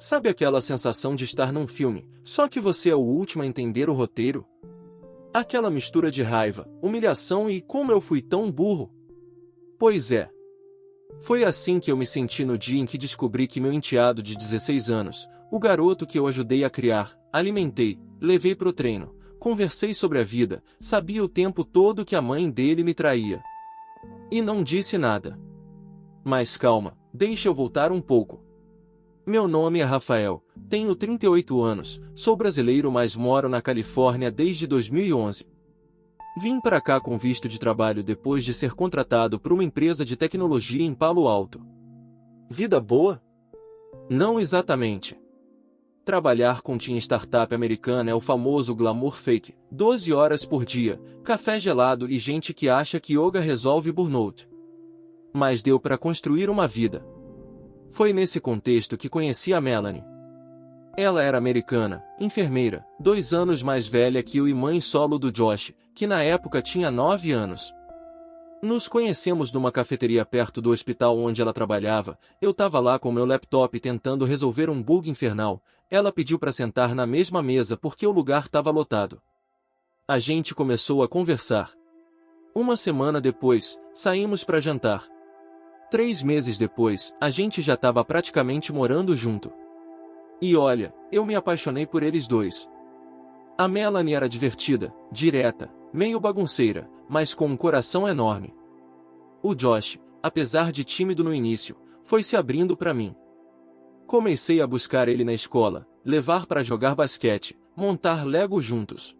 Sabe aquela sensação de estar num filme, só que você é o último a entender o roteiro? Aquela mistura de raiva, humilhação e como eu fui tão burro. Pois é. Foi assim que eu me senti no dia em que descobri que meu enteado de 16 anos, o garoto que eu ajudei a criar, alimentei, levei pro treino, conversei sobre a vida, sabia o tempo todo que a mãe dele me traía. E não disse nada. Mas calma, deixa eu voltar um pouco. Meu nome é Rafael, tenho 38 anos, sou brasileiro mas moro na Califórnia desde 2011. Vim para cá com visto de trabalho depois de ser contratado por uma empresa de tecnologia em Palo Alto. Vida boa? Não exatamente. Trabalhar com Team Startup americana é o famoso glamour fake, 12 horas por dia, café gelado e gente que acha que yoga resolve burnout. Mas deu para construir uma vida. Foi nesse contexto que conheci a Melanie. Ela era americana, enfermeira, 2 anos mais velha que eu e mãe solo do Josh, que na época tinha 9 anos. Nos conhecemos numa cafeteria perto do hospital onde ela trabalhava, eu tava lá com meu laptop tentando resolver um bug infernal, ela pediu para sentar na mesma mesa porque o lugar estava lotado. A gente começou a conversar. Uma semana depois, saímos para jantar. 3 meses depois, a gente já estava praticamente morando junto. E olha, eu me apaixonei por eles dois. A Melanie era divertida, direta, meio bagunceira, mas com um coração enorme. O Josh, apesar de tímido no início, foi se abrindo para mim. Comecei a buscar ele na escola, levar para jogar basquete, montar Lego juntos.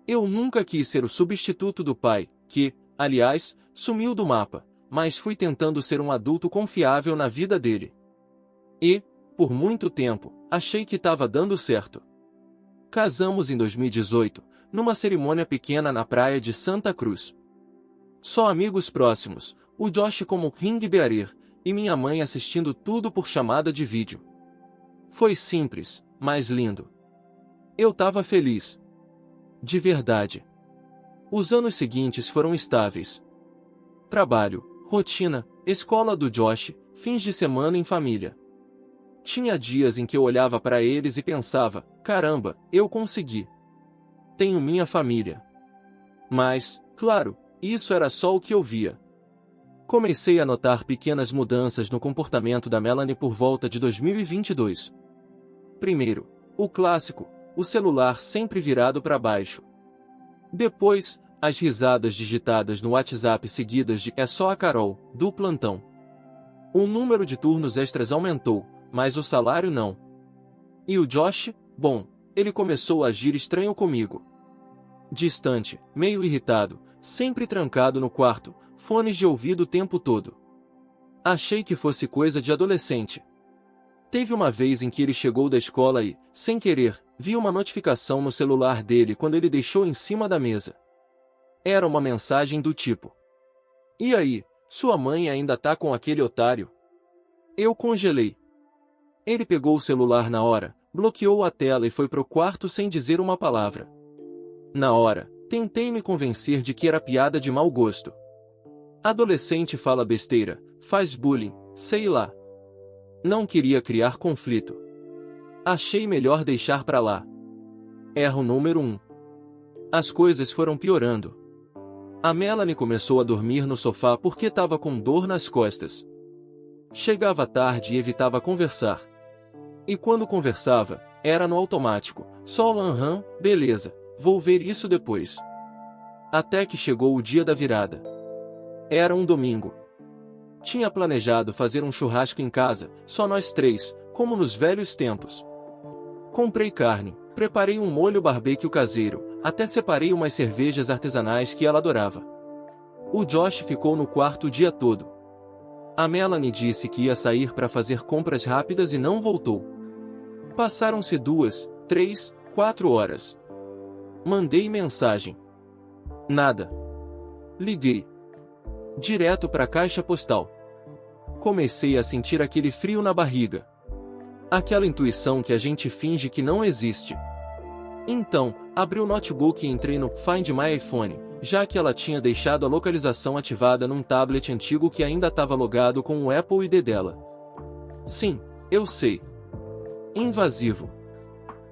Eu nunca quis ser o substituto do pai, que, aliás, sumiu do mapa, mas fui tentando ser um adulto confiável na vida dele. E, por muito tempo, achei que estava dando certo. Casamos em 2018, numa cerimônia pequena na praia de Santa Cruz. Só amigos próximos, o Josh como ring bearer, e minha mãe assistindo tudo por chamada de vídeo. Foi simples, mas lindo. Eu estava feliz. De verdade. Os anos seguintes foram estáveis. Trabalho, rotina, escola do Josh, fins de semana em família. Tinha dias em que eu olhava para eles e pensava, caramba, eu consegui. Tenho minha família. Mas, claro, isso era só o que eu via. Comecei a notar pequenas mudanças no comportamento da Melanie por volta de 2022. Primeiro, o clássico, o celular sempre virado para baixo. Depois, as risadas digitadas no WhatsApp seguidas de "é só a Carol", do plantão. O número de turnos extras aumentou, mas o salário não. E o Josh, bom, ele começou a agir estranho comigo. Distante, meio irritado, sempre trancado no quarto, fones de ouvido o tempo todo. Achei que fosse coisa de adolescente. Teve uma vez em que ele chegou da escola e, sem querer, vi uma notificação no celular dele quando ele deixou em cima da mesa. Era uma mensagem do tipo: "E aí, sua mãe ainda tá com aquele otário?" Eu congelei. Ele pegou o celular na hora, bloqueou a tela e foi pro quarto sem dizer uma palavra. Na hora, tentei me convencer de que era piada de mau gosto. Adolescente fala besteira, faz bullying, sei lá. Não queria criar conflito. Achei melhor deixar pra lá. Erro número 1. As coisas foram piorando. A Melanie começou a dormir no sofá porque estava com dor nas costas. Chegava tarde e evitava conversar. E quando conversava, era no automático, só beleza, vou ver isso depois. Até que chegou o dia da virada. Era um domingo. Tinha planejado fazer um churrasco em casa, só nós 3, como nos velhos tempos. Comprei carne, preparei um molho barbecue caseiro, até separei umas cervejas artesanais que ela adorava. O Josh ficou no quarto o dia todo. A Melanie disse que ia sair para fazer compras rápidas e não voltou. Passaram-se 2, 3, 4 horas. Mandei mensagem. Nada. Liguei. Direto para a caixa postal. Comecei a sentir aquele frio na barriga. Aquela intuição que a gente finge que não existe. Então, abri o notebook e entrei no Find My iPhone, já que ela tinha deixado a localização ativada num tablet antigo que ainda estava logado com o Apple ID dela. Sim, eu sei. invasivo.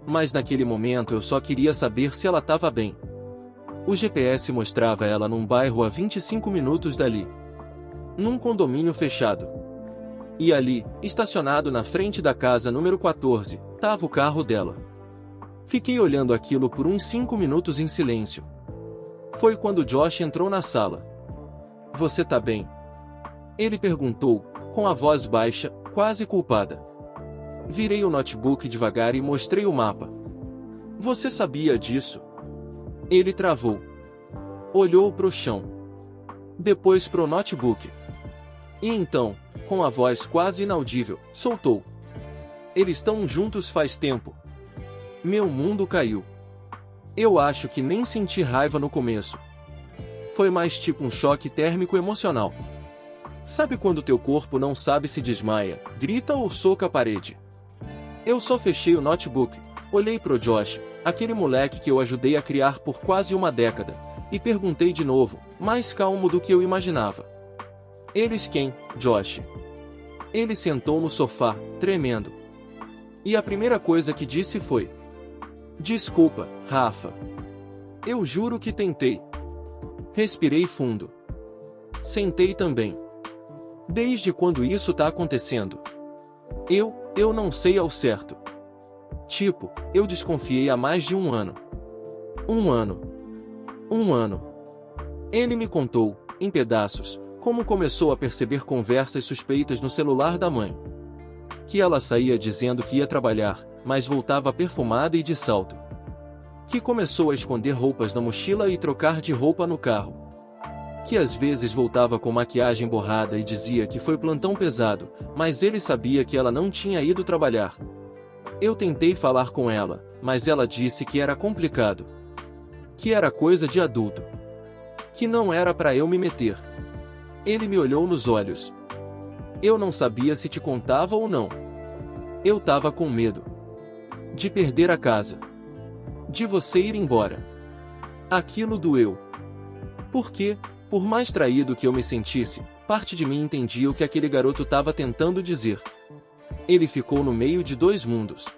Mas naquele momento eu só queria saber se ela estava bem. O GPS mostrava ela num bairro a 25 minutos dali. Num condomínio fechado. E ali, estacionado na frente da casa número 14, estava o carro dela. Fiquei olhando aquilo por uns 5 minutos em silêncio. Foi quando Josh entrou na sala. Você tá bem? Ele perguntou, com a voz baixa, quase culpada. Virei o notebook devagar e mostrei o mapa. Você sabia disso? Ele travou. Olhou pro chão. Depois pro notebook. E então, com a voz quase inaudível, soltou. Eles estão juntos faz tempo. Meu mundo caiu. Eu acho que nem senti raiva no começo. Foi mais tipo um choque térmico emocional. Sabe quando teu corpo não sabe se desmaia, grita ou soca a parede? Eu só fechei o notebook, olhei pro Josh, aquele moleque que eu ajudei a criar por quase uma década, e perguntei de novo, mais calmo do que eu imaginava. Eles quem, Josh? Ele sentou no sofá, tremendo. E a primeira coisa que disse foi: desculpa, Rafa. Eu juro que tentei. Respirei fundo. Sentei também. Desde quando isso tá acontecendo? Eu não sei ao certo. Tipo, eu desconfiei há mais de um ano. Um ano. Ele me contou, em pedaços, como começou a perceber conversas suspeitas no celular da mãe. Que ela saía dizendo que ia trabalhar, mas voltava perfumada e de salto. Que começou a esconder roupas na mochila e trocar de roupa no carro. Que às vezes voltava com maquiagem borrada e dizia que foi plantão pesado, mas ele sabia que ela não tinha ido trabalhar. Eu tentei falar com ela, mas ela disse que era complicado. Que era coisa de adulto. Que não era para eu me meter. Ele me olhou nos olhos. Eu não sabia se te contava ou não. Eu tava com medo. De perder a casa. De você ir embora. Aquilo doeu. Porque, por mais traído que eu me sentisse, parte de mim entendia o que aquele garoto estava tentando dizer. Ele ficou no meio de dois mundos.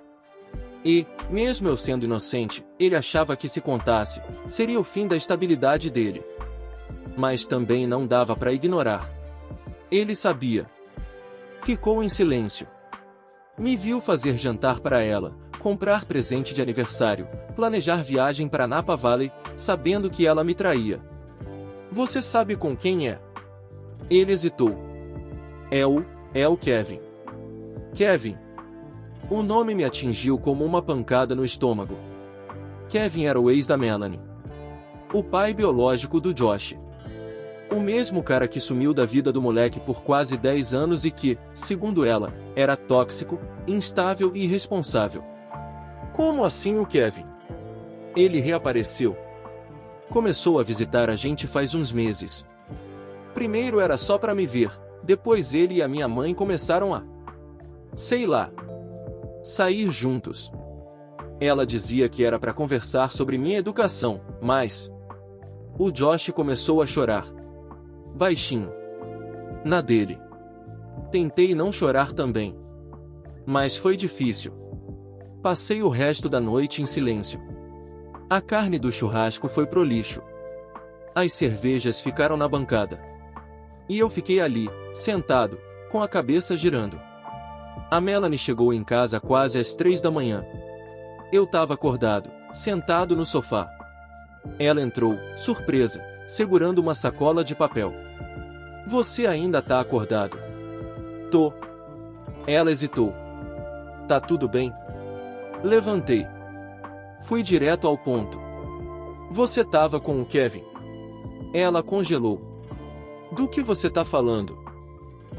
E, mesmo eu sendo inocente, ele achava que se contasse, seria o fim da estabilidade dele. Mas também não dava para ignorar. Ele sabia. Ficou em silêncio. Me viu fazer jantar para ela, comprar presente de aniversário, planejar viagem para Napa Valley, sabendo que ela me traía. Você sabe com quem é? Ele hesitou. É o Kevin. Kevin. O nome me atingiu como uma pancada no estômago. Kevin era o ex da Melanie. O pai biológico do Josh. O mesmo cara que sumiu da vida do moleque por quase 10 anos e que, segundo ela, era tóxico, instável e irresponsável. Como assim o Kevin? Ele reapareceu. Começou a visitar a gente faz uns meses. Primeiro era só pra me ver, depois ele e a minha mãe começaram a... sei lá. Sair juntos. Ela dizia que era pra conversar sobre minha educação, mas... O Josh começou a chorar. Baixinho. Na dele. Tentei não chorar também. Mas foi difícil. Passei o resto da noite em silêncio. A carne do churrasco foi pro lixo. As cervejas ficaram na bancada. E eu fiquei ali, sentado, com a cabeça girando. A Melanie chegou em casa quase às 3 da manhã. Eu tava acordado, sentado no sofá. Ela entrou, surpresa, segurando uma sacola de papel. Você ainda tá acordado? Tô. Ela hesitou. Tá tudo bem? Levantei. Fui direto ao ponto. Você tava com o Kevin? Ela congelou. Do que você tá falando?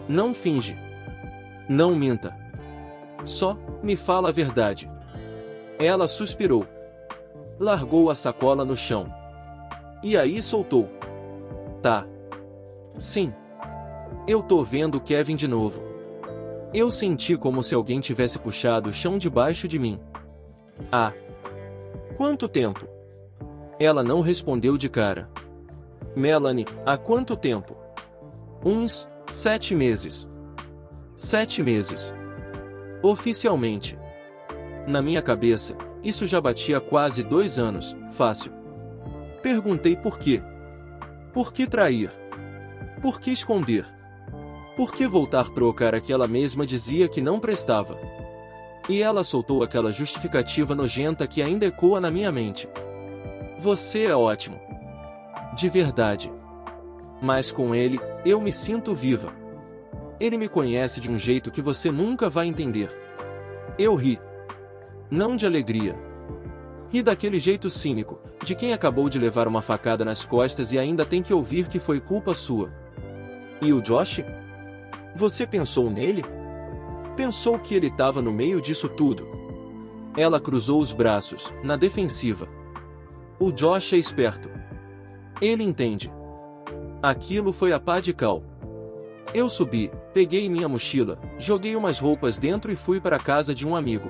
Não finge. Não minta. Só, me fala a verdade. Ela suspirou. Largou a sacola no chão. E aí soltou. Tá. Sim. Eu tô vendo Kevin de novo. Eu senti como se alguém tivesse puxado o chão debaixo de mim. Ah. Quanto tempo? Ela não respondeu de cara. Melanie, há quanto tempo? Uns 7 meses. 7 meses. Oficialmente. Na minha cabeça, isso já batia quase 2 anos, fácil. Perguntei por quê. Por que trair? Por que esconder? Por que voltar pro cara que ela mesma dizia que não prestava? E ela soltou aquela justificativa nojenta que ainda ecoa na minha mente. Você é ótimo. De verdade. Mas com ele, eu me sinto viva. Ele me conhece de um jeito que você nunca vai entender. Eu ri. Não de alegria. Ri daquele jeito cínico, de quem acabou de levar uma facada nas costas e ainda tem que ouvir que foi culpa sua. E o Josh? Você pensou nele? Pensou que ele estava no meio disso tudo? Ela cruzou os braços, na defensiva. O Josh é esperto. Ele entende. Aquilo foi a pá de cal. Eu subi, peguei minha mochila, joguei umas roupas dentro e fui para a casa de um amigo.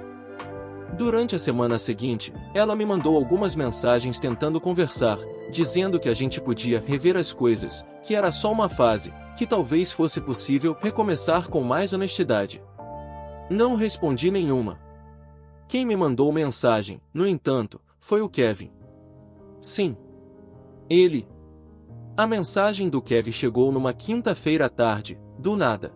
Durante a semana seguinte, ela me mandou algumas mensagens tentando conversar, dizendo que a gente podia rever as coisas, que era só uma fase, que talvez fosse possível recomeçar com mais honestidade. Não respondi nenhuma. Quem me mandou mensagem, no entanto, foi o Kevin. Sim. Ele. A mensagem do Kevin chegou numa quinta-feira à tarde, do nada.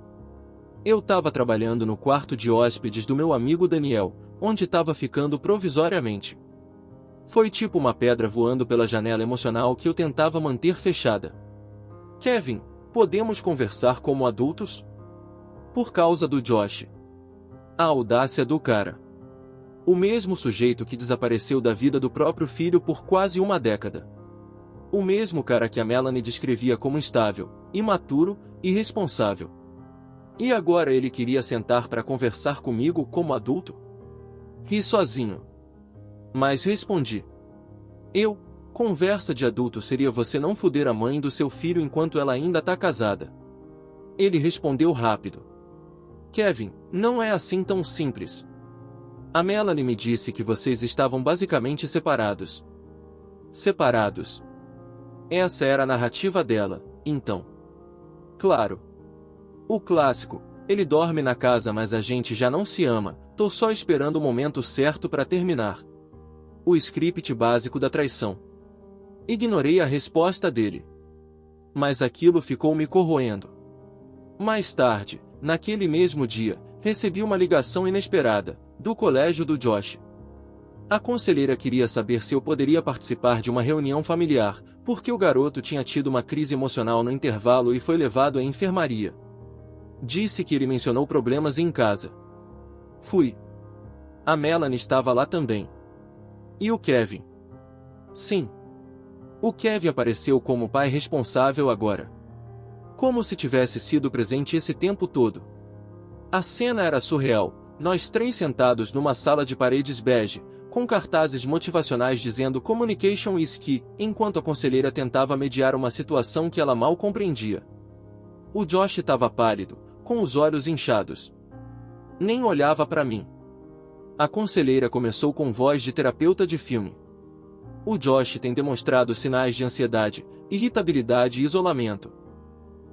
Eu estava trabalhando no quarto de hóspedes do meu amigo Daniel, onde estava ficando provisoriamente. Foi tipo uma pedra voando pela janela emocional que eu tentava manter fechada. Kevin, podemos conversar como adultos? Por causa do Josh. A audácia do cara. O mesmo sujeito que desapareceu da vida do próprio filho por quase uma década. O mesmo cara que a Melanie descrevia como instável, imaturo, irresponsável. E agora ele queria sentar para conversar comigo como adulto? Ri sozinho. Mas respondi. Conversa de adulto seria você não foder a mãe do seu filho enquanto ela ainda tá casada. Ele respondeu rápido. Kevin, não é assim tão simples. A Melanie me disse que vocês estavam basicamente separados. Separados. Essa era a narrativa dela, então. Claro. O clássico, ele dorme na casa mas a gente já não se ama, tô só esperando o momento certo para terminar. O script básico da traição. Ignorei a resposta dele. Mas aquilo ficou me corroendo. Mais tarde, naquele mesmo dia, recebi uma ligação inesperada, do colégio do Josh. A conselheira queria saber se eu poderia participar de uma reunião familiar, porque o garoto tinha tido uma crise emocional no intervalo e foi levado à enfermaria. Disse que ele mencionou problemas em casa. Fui. A Melanie estava lá também. E o Kevin? Sim. O Kevin apareceu como pai responsável agora. Como se tivesse sido presente esse tempo todo. A cena era surreal, nós 3 sentados numa sala de paredes bege, com cartazes motivacionais dizendo Communication is key, enquanto a conselheira tentava mediar uma situação que ela mal compreendia. O Josh estava pálido, com os olhos inchados. Nem olhava para mim. A conselheira começou com voz de terapeuta de filme. O Josh tem demonstrado sinais de ansiedade, irritabilidade e isolamento.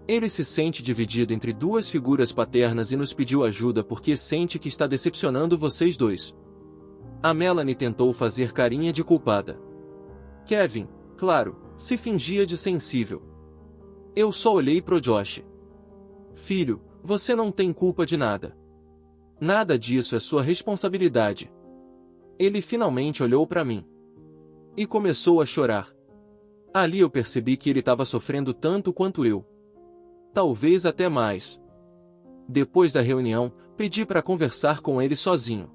Ele se sente dividido entre 2 figuras paternas e nos pediu ajuda porque sente que está decepcionando vocês 2. A Melanie tentou fazer carinha de culpada. Kevin, claro, se fingia de sensível. Eu só olhei pro Josh. Filho, você não tem culpa de nada. Nada disso é sua responsabilidade. Ele finalmente olhou para mim. E começou a chorar. Ali eu percebi que ele estava sofrendo tanto quanto eu. Talvez até mais. Depois da reunião, pedi para conversar com ele sozinho.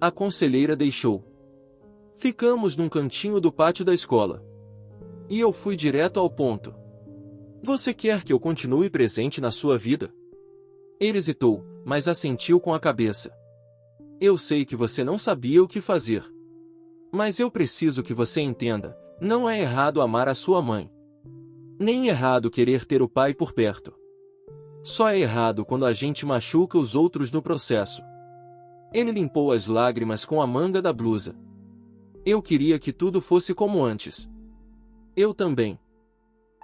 A conselheira deixou. Ficamos num cantinho do pátio da escola. E eu fui direto ao ponto. Você quer que eu continue presente na sua vida? Ele hesitou, mas assentiu com a cabeça. Eu sei que você não sabia o que fazer. Mas eu preciso que você entenda, não é errado amar a sua mãe. Nem errado querer ter o pai por perto. Só é errado quando a gente machuca os outros no processo. Ele limpou as lágrimas com a manga da blusa. Eu queria que tudo fosse como antes. Eu também.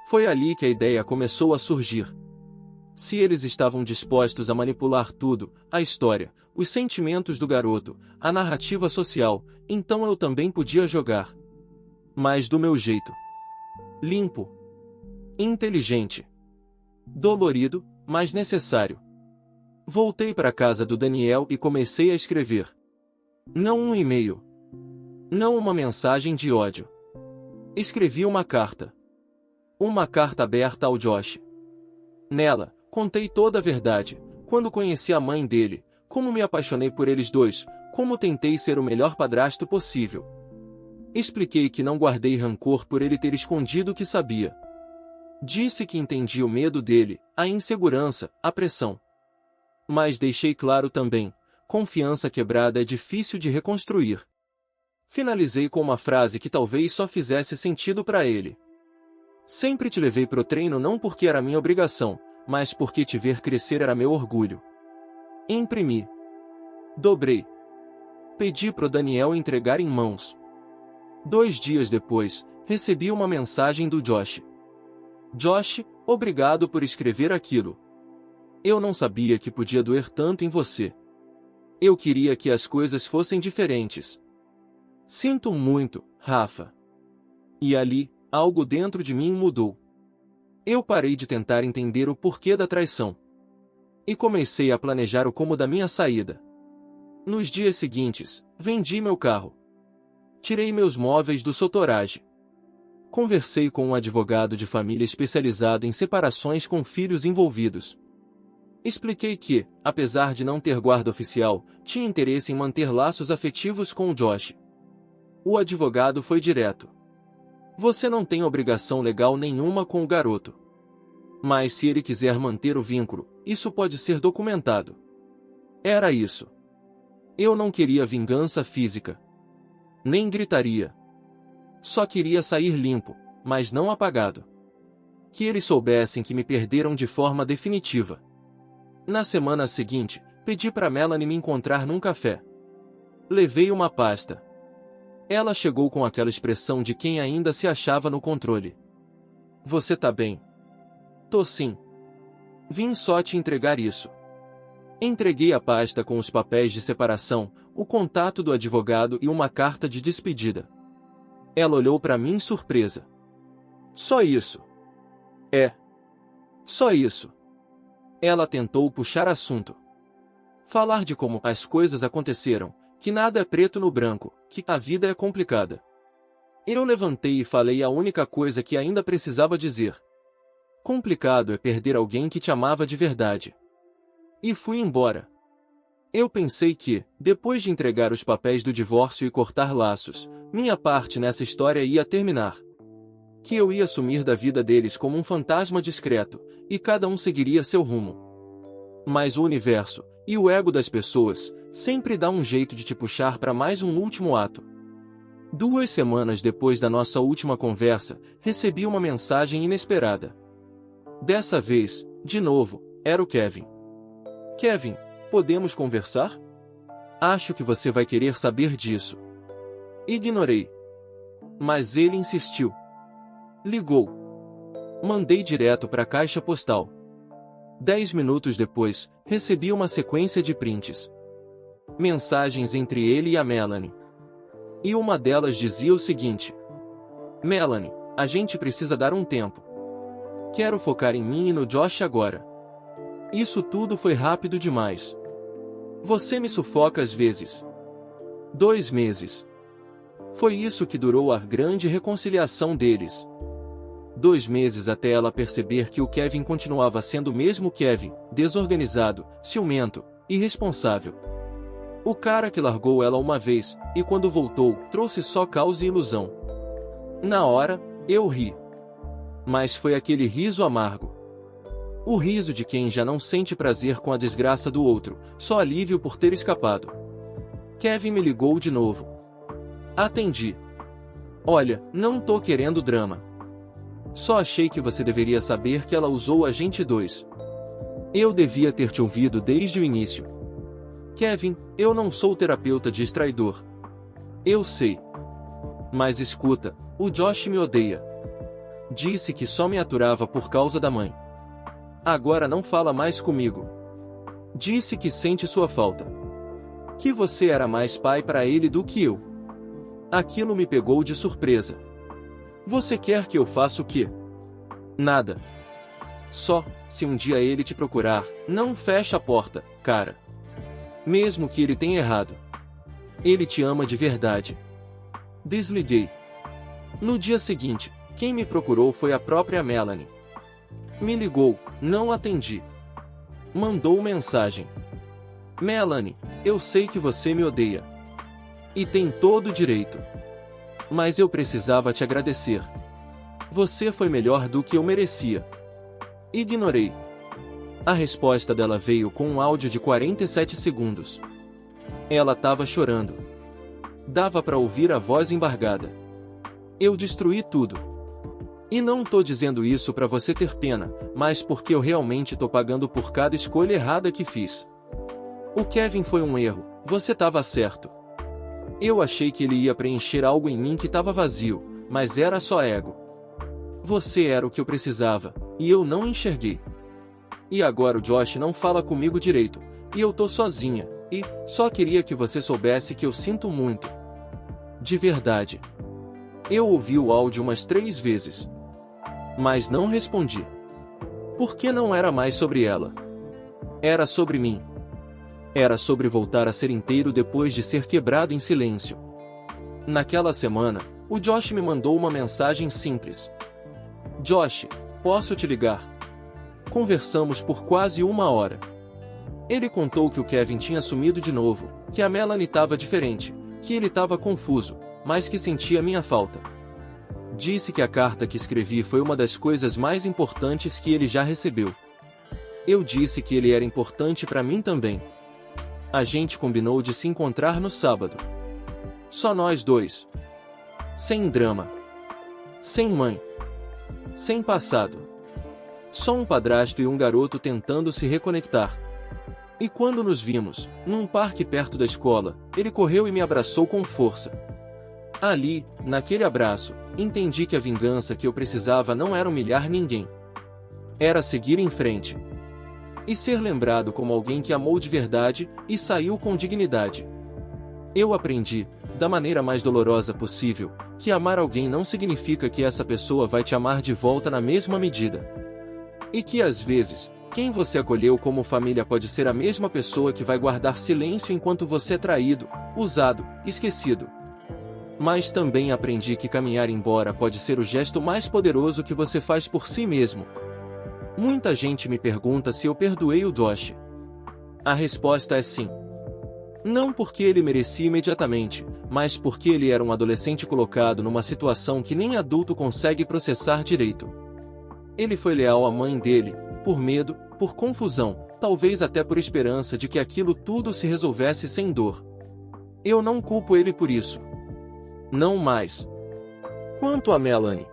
Foi ali que a ideia começou a surgir. Se eles estavam dispostos a manipular tudo, a história, os sentimentos do garoto, a narrativa social, então eu também podia jogar. Mas do meu jeito. Limpo. Inteligente. Dolorido, mas necessário. Voltei para a casa do Daniel e comecei a escrever. Não um e-mail. Não uma mensagem de ódio. Escrevi uma carta. Uma carta aberta ao Josh. Nela, contei toda a verdade, quando conheci a mãe dele, como me apaixonei por eles dois, como tentei ser o melhor padrasto possível. Expliquei que não guardei rancor por ele ter escondido o que sabia. Disse que entendi o medo dele, a insegurança, a pressão. Mas deixei claro também, confiança quebrada é difícil de reconstruir. Finalizei com uma frase que talvez só fizesse sentido para ele. Sempre te levei pro treino não porque era minha obrigação, mas porque te ver crescer era meu orgulho. Imprimi. Dobrei. Pedi pro Daniel entregar em mãos. 2 dias depois, recebi uma mensagem do Josh. Josh, obrigado por escrever aquilo. Eu não sabia que podia doer tanto em você. Eu queria que as coisas fossem diferentes. Sinto muito, Rafa. E ali, algo dentro de mim mudou. Eu parei de tentar entender o porquê da traição. E comecei a planejar o como da minha saída. Nos dias seguintes, vendi meu carro. Tirei meus móveis do Sotorage. Conversei com um advogado de família especializado em separações com filhos envolvidos. Expliquei que, apesar de não ter guarda oficial, tinha interesse em manter laços afetivos com o Josh. O advogado foi direto. Você não tem obrigação legal nenhuma com o garoto. Mas se ele quiser manter o vínculo, isso pode ser documentado. Era isso. Eu não queria vingança física. Nem gritaria. Só queria sair limpo, mas não apagado. Que eles soubessem que me perderam de forma definitiva. Na semana seguinte, pedi para Melanie me encontrar num café. Levei uma pasta. Ela chegou com aquela expressão de quem ainda se achava no controle. Você tá bem? Tô sim. Vim só te entregar isso. Entreguei a pasta com os papéis de separação, o contato do advogado e uma carta de despedida. Ela olhou para mim surpresa. Só isso? É. Só isso. Ela tentou puxar assunto. Falar de como as coisas aconteceram, que nada é preto no branco, que a vida é complicada. Eu levantei e falei a única coisa que ainda precisava dizer. Complicado é perder alguém que te amava de verdade. E fui embora. Eu pensei que, depois de entregar os papéis do divórcio e cortar laços, minha parte nessa história ia terminar. Que eu ia sumir da vida deles como um fantasma discreto, e cada um seguiria seu rumo. Mas o universo, e o ego das pessoas, sempre dá um jeito de te puxar para mais um último ato. 2 semanas depois da nossa última conversa, recebi uma mensagem inesperada. Dessa vez, de novo, era o Kevin. Kevin, podemos conversar? Acho que você vai querer saber disso. Ignorei. Mas ele insistiu. Ligou. Mandei direto para a caixa postal. 10 minutos depois, recebi uma sequência de prints. Mensagens entre ele e a Melanie. E uma delas dizia o seguinte: Melanie, a gente precisa dar um tempo. Quero focar em mim e no Josh agora. Isso tudo foi rápido demais. Você me sufoca às vezes. 2 meses. Foi isso que durou a grande reconciliação deles. 2 meses até ela perceber que o Kevin continuava sendo o mesmo Kevin, desorganizado, ciumento, irresponsável. O cara que largou ela uma vez, e quando voltou, trouxe só caos e ilusão. Na hora, eu ri. Mas foi aquele riso amargo. O riso de quem já não sente prazer com a desgraça do outro, só alívio por ter escapado. Kevin me ligou de novo. Atendi. Olha, não tô querendo drama. Só achei que você deveria saber que ela usou a gente 2. Eu devia ter te ouvido desde o início. Kevin, eu não sou terapeuta de extraidor. Eu sei. Mas escuta, o Josh me odeia. Disse que só me aturava por causa da mãe. Agora não fala mais comigo. Disse que sente sua falta. Que você era mais pai para ele do que eu. Aquilo me pegou de surpresa. Você quer que eu faça o quê? Nada. Só, se um dia ele te procurar, não feche a porta, cara. Mesmo que ele tenha errado. Ele te ama de verdade. Desliguei. No dia seguinte, quem me procurou foi a própria Melanie. Me ligou, não atendi. Mandou mensagem. Melanie, eu sei que você me odeia. E tem todo o direito. Mas eu precisava te agradecer. Você foi melhor do que eu merecia. Ignorei. A resposta dela veio com um áudio de 47 segundos. Ela estava chorando. Dava para ouvir a voz embargada. Eu destruí tudo. E não tô dizendo isso para você ter pena, mas porque eu realmente tô pagando por cada escolha errada que fiz. O Kevin foi um erro, você tava certo. Eu achei que ele ia preencher algo em mim que tava vazio, mas era só ego. Você era o que eu precisava, e eu não enxerguei. E agora o Josh não fala comigo direito, e eu tô sozinha, e só queria que você soubesse que eu sinto muito. De verdade. Eu ouvi o áudio umas 3 vezes. Mas não respondi. Porque não era mais sobre ela. Era sobre mim. Era sobre voltar a ser inteiro depois de ser quebrado em silêncio. Naquela semana, o Josh me mandou uma mensagem simples. Josh, posso te ligar? Conversamos por quase 1 hora. Ele contou que o Kevin tinha sumido de novo, que a Melanie estava diferente, que ele estava confuso, mas que sentia minha falta. Disse que a carta que escrevi foi uma das coisas mais importantes que ele já recebeu. Eu disse que ele era importante para mim também. A gente combinou de se encontrar no sábado. Só nós dois. Sem drama. Sem mãe. Sem passado. Só um padrasto e um garoto tentando se reconectar. E quando nos vimos, num parque perto da escola, ele correu e me abraçou com força. Ali, naquele abraço, entendi que a vingança que eu precisava não era humilhar ninguém. Era seguir em frente. E ser lembrado como alguém que amou de verdade e saiu com dignidade. Eu aprendi, da maneira mais dolorosa possível, que amar alguém não significa que essa pessoa vai te amar de volta na mesma medida. E que às vezes, quem você acolheu como família pode ser a mesma pessoa que vai guardar silêncio enquanto você é traído, usado, esquecido. Mas também aprendi que caminhar embora pode ser o gesto mais poderoso que você faz por si mesmo. Muita gente me pergunta se eu perdoei o Josh. A resposta é sim. Não porque ele merecia imediatamente, mas porque ele era um adolescente colocado numa situação que nem adulto consegue processar direito. Ele foi leal à mãe dele, por medo, por confusão, talvez até por esperança de que aquilo tudo se resolvesse sem dor. Eu não culpo ele por isso. Não mais. Quanto a Melanie,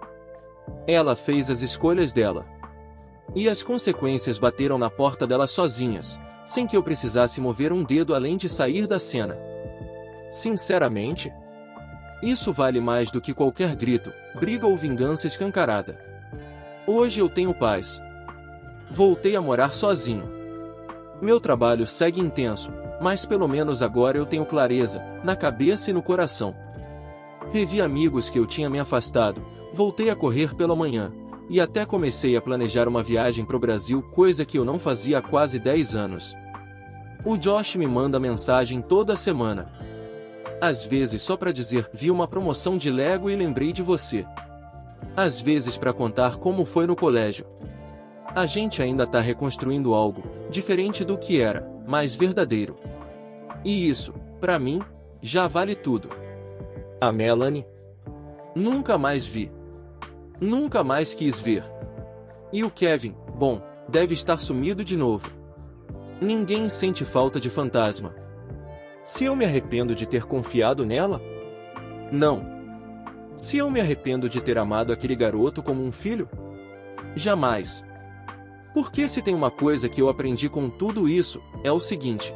ela fez as escolhas dela. E as consequências bateram na porta dela sozinhas, sem que eu precisasse mover um dedo além de sair da cena. Sinceramente, isso vale mais do que qualquer grito, briga ou vingança escancarada. Hoje eu tenho paz. Voltei a morar sozinho. Meu trabalho segue intenso, mas pelo menos agora eu tenho clareza, na cabeça e no coração. Revi amigos que eu tinha me afastado, voltei a correr pela manhã, e até comecei a planejar uma viagem pro Brasil, coisa que eu não fazia há quase 10 anos. O Josh me manda mensagem toda semana. Às vezes só para dizer, vi uma promoção de Lego e lembrei de você. Às vezes para contar como foi no colégio. A gente ainda tá reconstruindo algo, diferente do que era, mas verdadeiro. E isso, para mim, já vale tudo. A Melanie? Nunca mais vi. Nunca mais quis ver. E o Kevin, bom, deve estar sumido de novo. Ninguém sente falta de fantasma. Se eu me arrependo de ter confiado nela? Não. Se eu me arrependo de ter amado aquele garoto como um filho? Jamais. Porque se tem uma coisa que eu aprendi com tudo isso, é o seguinte: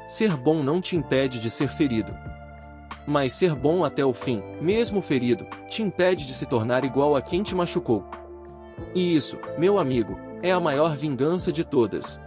ser bom não te impede de ser ferido. Mas ser bom até o fim, mesmo ferido, te impede de se tornar igual a quem te machucou. E isso, meu amigo, É a maior vingança de todas.